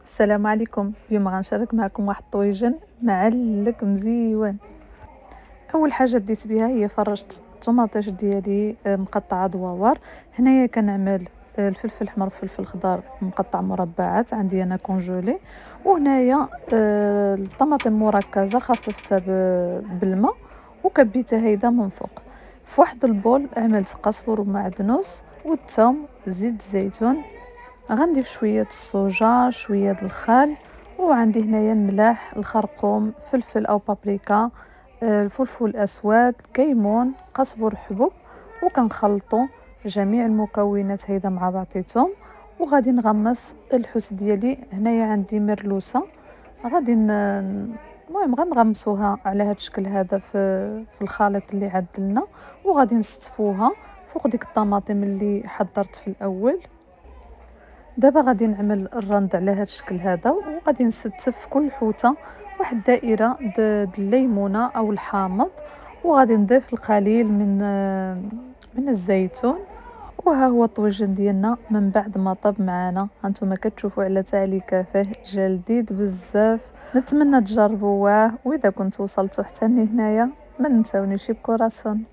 السلام عليكم. اليوم غنشارك معكم واحد الطويجن معلق مزيوان. اول حاجه بديت بها هي فرشت الطوماطيش ديالي مقطعه دوار. هنايا كنعمل الفلفل الاحمر والفلفل الخضر مقطع مربعات عندي انا كونجولي. وهنايا الطماطم مركزه خففتها بالماء وكبيتها هيدا من فوق. في واحد البول عملت قزبر ومعدنوس والثوم زيت الزيتون. غنضيف شويه الصوجا شويه الخل، وعندي هنايا ملاح الخرقوم فلفل او بابريكا الفلفل الاسود كيمون قزبر حبوب. وكنخلطوا جميع المكونات هيدا مع بعضيتهم. وغادي نغمس الحوت ديالي هنايا عندي مرلوسه. غادي المهم غنغمسوها على هذا الشكل هذا في الخليط اللي عدلنا. وغادي نستفوها فوق ديك الطماطم اللي حضرت في الاول. دابا غادي نعمل الرند على هذا الشكل هذا، وغادي نستف كل حوته واحد الدائره الليمونه او الحامض. وغادي نضيف القليل من الزيتون. وها هو الطويجن ديالنا من بعد ما طاب معنا. هانتوما كتشوفوا على تالي كافيه جا لذيذ بزاف. نتمنى تجربوه، واذا كنتوا وصلتوا حتى لهنايا ما نساونيش بكوراسون.